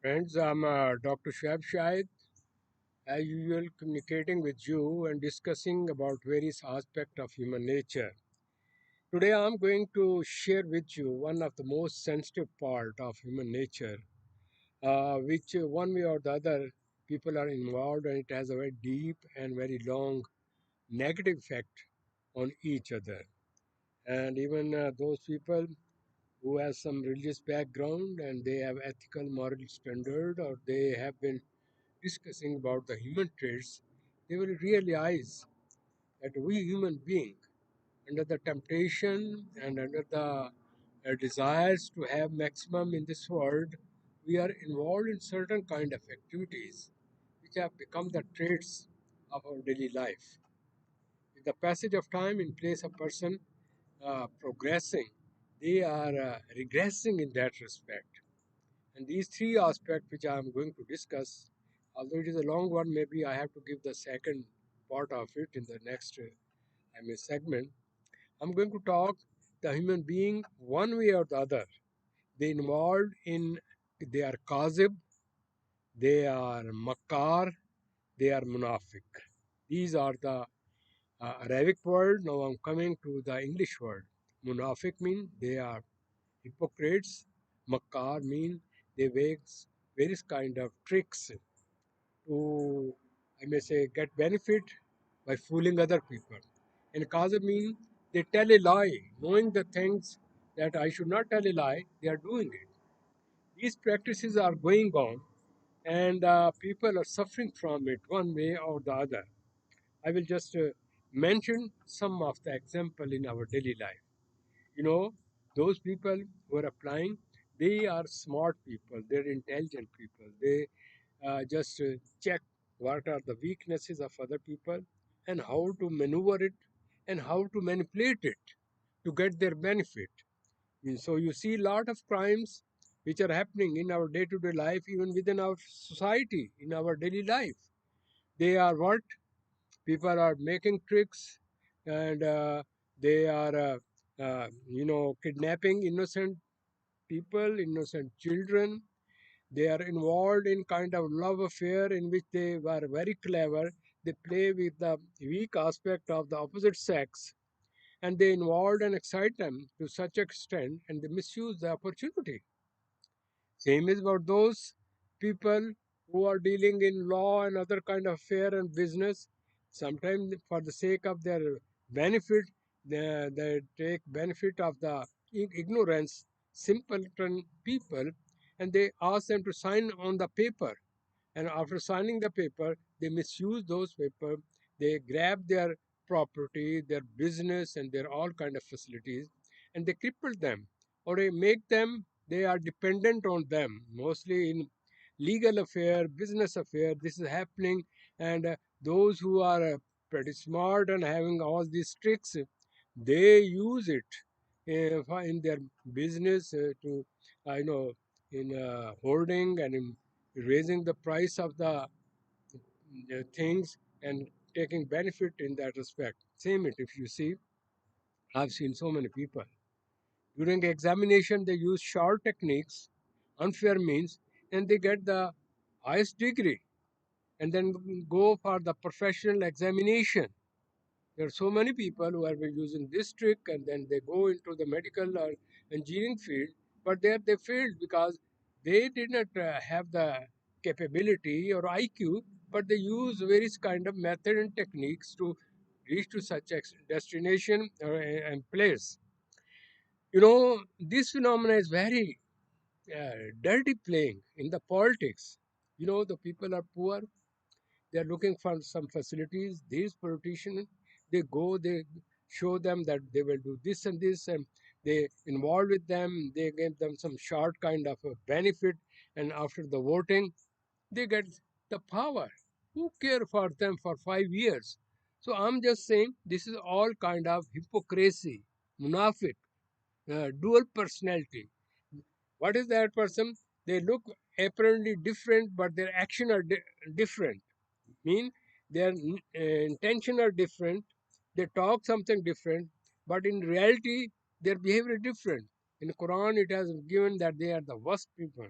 Friends, I'm Dr. Shab Shahid, as usual, communicating with you and discussing about various aspects of human nature. Today, I'm going to share with you one of the most sensitive part of human nature, which one way or the other people are involved, and it has a very deep and very long negative effect on each other. And even those people who have some religious background and they have ethical moral standard, or they have been discussing about the human traits, they will realize that we human beings, under the temptation and under the desires to have maximum in this world, we are involved in certain kind of activities which have become the traits of our daily life. With the passage of time, in place of person progressing, they are regressing in that respect. And these three aspects which I am going to discuss, although it is a long one, maybe I have to give the second part of it in the next segment. I'm going to talk the human being one way or the other. They involved in, they are kazib, they are makar, they are munafik. These are the Arabic word. Now I'm coming to the English word. Munafik mean they are hypocrites. Makar mean they make various kind of tricks to, I may say, get benefit by fooling other people. And Kazim mean they tell a lie, knowing the things that I should not tell a lie, they are doing it. These practices are going on, and people are suffering from it one way or the other. I will just mention some of the example in our daily life. You know, those people who are applying, they are smart people, they're intelligent people. They just check what are the weaknesses of other people and how to maneuver it and how to manipulate it to get their benefit. And so you see a lot of crimes which are happening in our day-to-day life, even within our society, in our daily life. They are what? People are making tricks, and they are, kidnapping innocent people, innocent children. They are involved in kind of love affair in which they were very clever. They play with the weak aspect of the opposite sex, and they involved and excite them to such extent, and they misuse the opportunity. Same is about those people who are dealing in law and other kind of affair and business. Sometimes for the sake of their benefit, they take benefit of the ignorance, simpleton people, and they ask them to sign on the paper. And after signing the paper, they misuse those paper. They grab their property, their business, and their all kind of facilities, and they cripple them, or they make them. They are dependent on them, mostly in legal affair, business affair. This is happening, and those who are pretty smart and having all these tricks, they use it in their business to, I know, in hoarding and in raising the price of the things and taking benefit in that respect. Same it, if you see, I've seen so many people. During examination, they use short techniques, unfair means, and they get the highest degree and then go for the professional examination. There are so many people who have been using this trick and then they go into the medical or engineering field, but there they failed because they did not have the capability or IQ, but they use various kind of method and techniques to reach to such destination and place. You know, this phenomena is very dirty playing in the politics. You know, the people are poor, they are looking for some facilities. These politicians, they go, they show them that they will do this and this, and they involve with them. They give them some short kind of a benefit, and after the voting, they get the power. Who care for them for 5 years? So I'm just saying this is all kind of hypocrisy, munafik, dual personality. What is that person? They look apparently different, but their action are different. Mean their intention are different. They talk something different, but in reality, their behavior is different. In Quran, it has given that they are the worst people.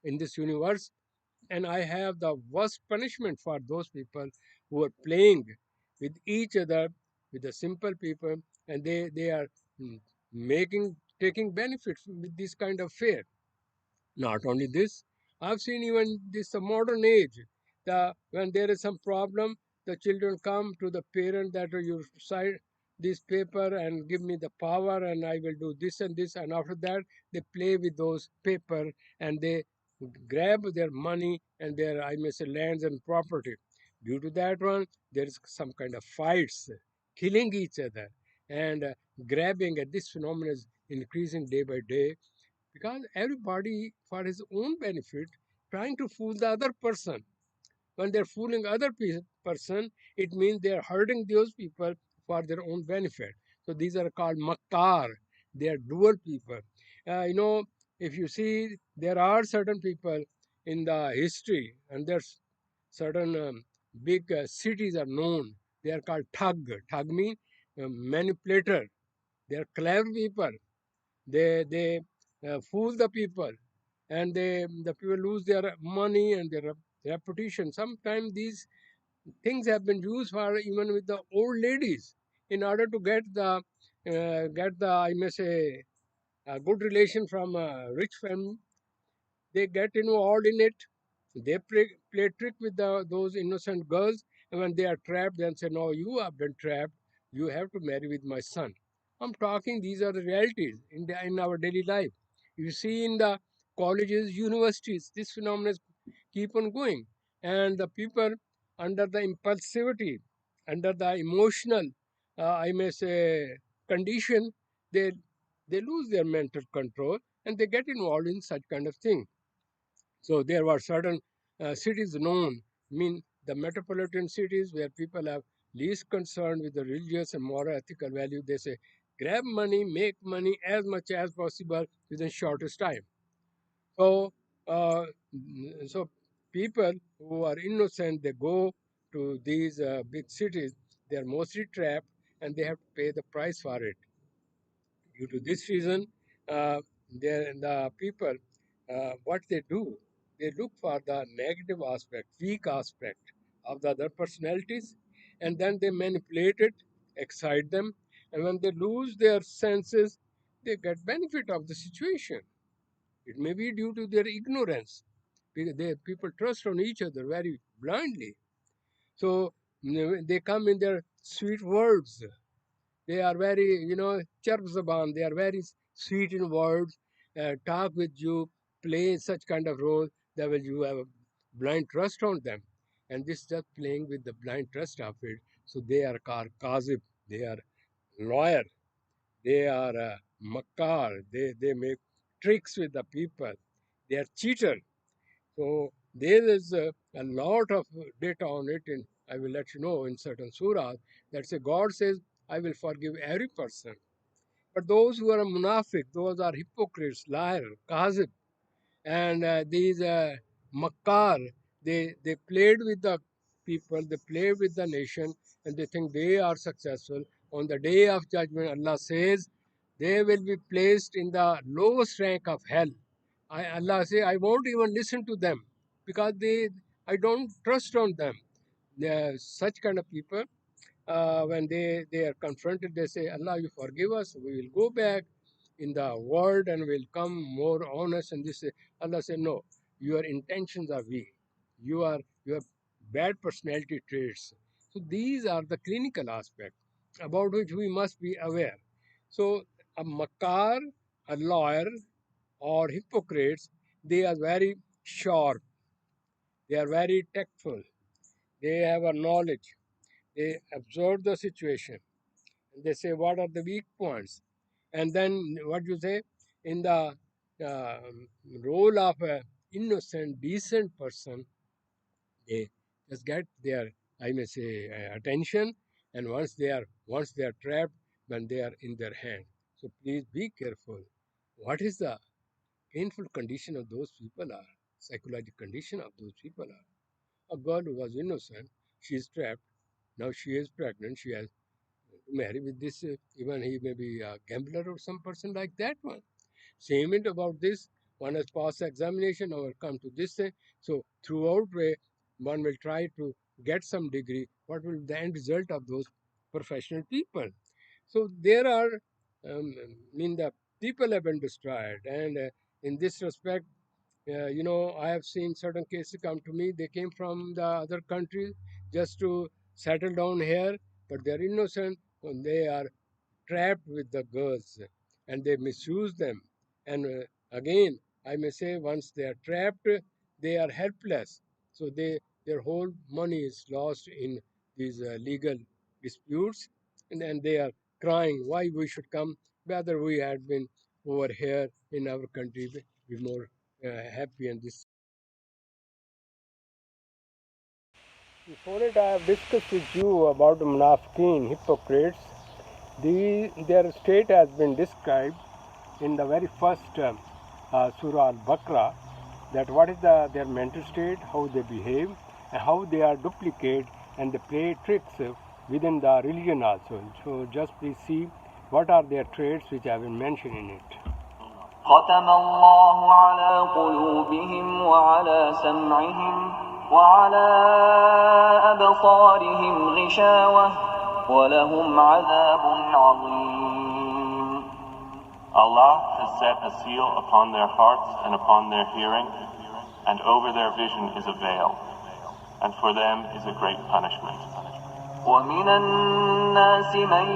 in this universe, and I have the worst punishment for those people who are playing with each other, with the simple people, and they are mm, making taking benefits with this kind of fear. Not only this, I've seen even this modern age. When there is some problem, the children come to the parent that you sign this paper and give me the power and I will do this and this. And after that, they play with those paper and they grab their money and their, I may say, lands and property. Due to that one, there is some kind of fights, killing each other and grabbing. And this phenomenon is increasing day by day because everybody for his own benefit trying to fool the other person. When they're fooling other person, it means they're hurting those people for their own benefit. So these are called makar. They are dual people. You know, if you see, there are certain people in the history, and there's certain big cities are known. They are called thug. Thug means manipulator. They are clever people. They fool the people, and the people lose their money and their reputation. Sometimes these things have been used for even with the old ladies in order to get the I may say a good relation from a rich family. They get involved in it. They play trick with those innocent girls, and when they are trapped, then say, "No, you have been trapped. You have to marry with my son." I'm talking; these are the realities in our daily life. You see, in the colleges, universities, this phenomenon keep on going, and the people under the impulsivity, under the emotional, I may say, condition, they they lose their mental control and they get involved in such kind of thing. So there were certain cities known, mean the metropolitan cities where people have least concern with the religious and moral ethical value. They say, grab money, make money as much as possible within shortest time. So, uh, so people who are innocent, they go to these big cities. They are mostly trapped, and they have to pay the price for it. Due to this reason, uh, the people, what they do, they look for the negative aspect, weak aspect of the other personalities, and then they manipulate it, excite them, and when they lose their senses, they get benefit of the situation. It may be due to their ignorance. People trust on each other very blindly. So they come in their sweet words. They are very, charzaban. They are very sweet in words, talk with you, play such kind of role that will you have a blind trust on them. And this is just playing with the blind trust of it. So they are kazib, they are lawyer, they are makar, they make tricks with the people, they are cheater. So there is a lot of data on it, and I will let you know in certain surahs that say God says, I will forgive every person. But those who are munafiq, those are hypocrites, liar, kazib, and these makkar, they played with the people, they played with the nation, and they think they are successful. On the day of judgment, Allah says they will be placed in the lowest rank of hell. Allah say, I won't even listen to them because I don't trust on them. Such kind of people, when they are confronted, they say, Allah, you forgive us, we will go back in the world and will come more honest. And this Allah said, no, your intentions are weak. You have bad personality traits. So these are the clinical aspects about which we must be aware. So a makar, a lawyer, or hypocrites, they are very sharp, they are very tactful, they have a knowledge, they absorb the situation, and they say what are the weak points. And then what you say in the uh, role of a innocent, decent person, they just get their, I may say, attention. And once they are trapped, when they are in their hand. So please be careful. What is the painful condition of those people are? Psychological condition of those people are. A girl who was innocent, she is trapped. Now she is pregnant. She has to marry with this. Even he may be a gambler or some person like that one. Same it about this. one has passed the examination, or come to this thing. So throughout way, one will try to get some degree. What will be the end result of those professional people? So there are, the people have been destroyed, and in this respect, I have seen certain cases come to me. They came from the other countries just to settle down here, but they're innocent when they are trapped with the girls, and they misuse them. And again, I may say, once they are trapped, they are helpless. So their whole money is lost in these legal disputes, and then they are crying why we should come. Whether we had been over here in our country, be more happy. And this. Before it, I have discussed with you about the Munafiqeen, hypocrites. Their state has been described in the very first Surah Al-Baqarah, that what is their mental state, how they behave, and how they are duplicate and they play tricks within the religion also. So just please see what are their traits which have been mentioned in it. ختم الله على قلوبهم وعلى سمعهم وعلى أبصارهم غشاوة ولهم عذاب عظيم. Allah has set a seal upon their hearts and upon their hearing, and over their vision is a veil, and for them is a great punishment. ومن الناس من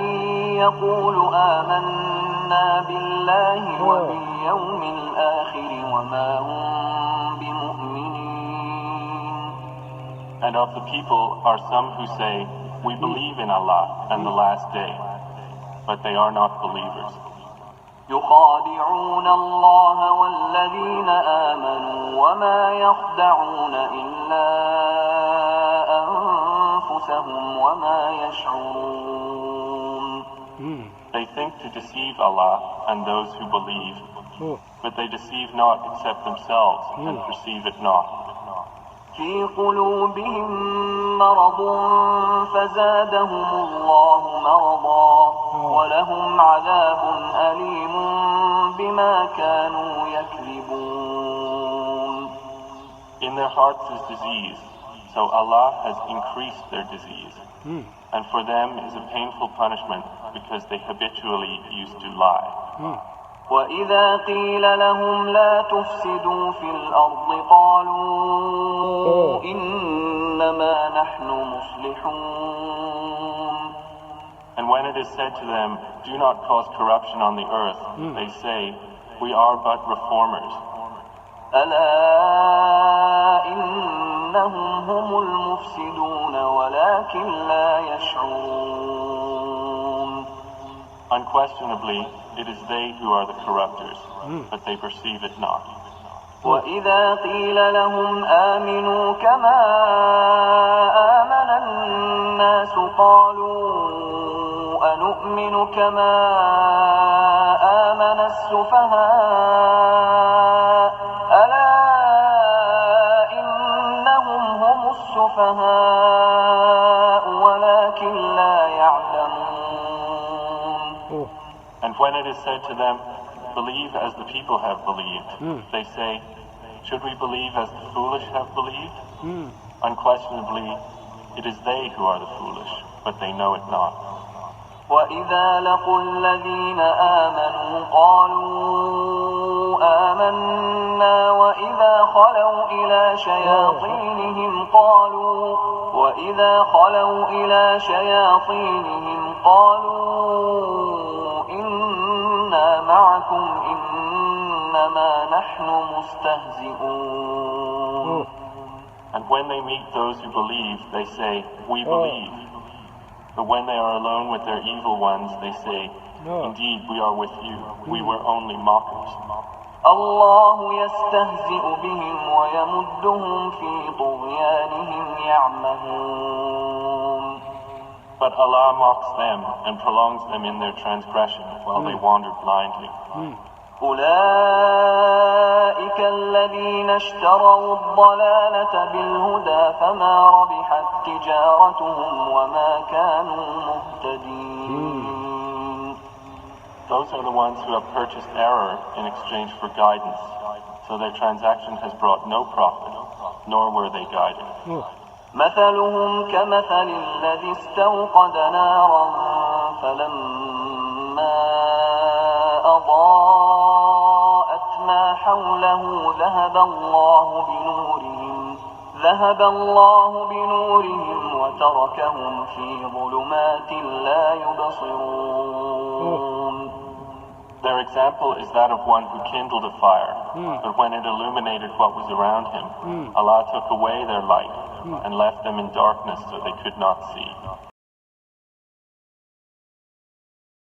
يقول آمنا بالله وباليوم الآخر وما هم بمؤمنين. And of the people are some who say, we believe in Allah and the last day, but they are not believers. يخادعون الله والذين آمنوا وما يخدعون إلا أنفسهم وما يشعرون. They think to deceive Allah and those who believe, but they deceive not except themselves and perceive it not. في قلوبهم مرض فزادهم الله مرضا ولهم عذاب أليم بما كانوا يكذبون. In their hearts is disease, so Allah has increased their disease. And for them is a painful punishment because they habitually used to lie. وإذا قيل لهم لا تفسدوا في الأرض قالوا إنما نحن مصلحون. And when it is said to them, do not cause corruption on the earth, they say, we are but reformers. ألا إنهم هم المفسدون ولكن لا يشعرون. Unquestionably, it is they who are the corrupters, but they perceive it not. وإذا قيل لهم آمنوا كما آمن الناس قالوا أنؤمن كما آمن السفهاء ألا إنهم هم السفهاء ولكن لا يعلمون. And when it is said to them, believe as the people have believed, they say, should we believe as the foolish have believed? Unquestionably, it is they who are the foolish, but they know it not. وإذا لقوا الذين آمنوا قالوا آمنا وإذا خلوا إلى شياطينهم قالوا إنا معكم إنما نحن مستهزئون. And when they meet those who believe, they say, we believe. But when they are alone with their evil ones, they say, indeed, we are with you. We were only mockers. الله يستهزئ بهم ويمدهم في طغيانهم يعمهون. But Allah mocks them and prolongs them in their transgression while they wander blindly. أولئك الذين اشتروا الضلالة بالهدى فما ربحت تجارتهم وما كانوا مهتدين. Those are the ones who have purchased error in exchange for guidance, so their transaction has brought no profit, nor were they guided. مثلهم كمثل الذي استوقد نارا فلما أضاءت ما حوله ذهب الله بنورهم وتركهم في ظلمات لا يبصرون. Their example is that of one who kindled a fire, but when it illuminated what was around him, Allah took away their light and left them in darkness so they could not see.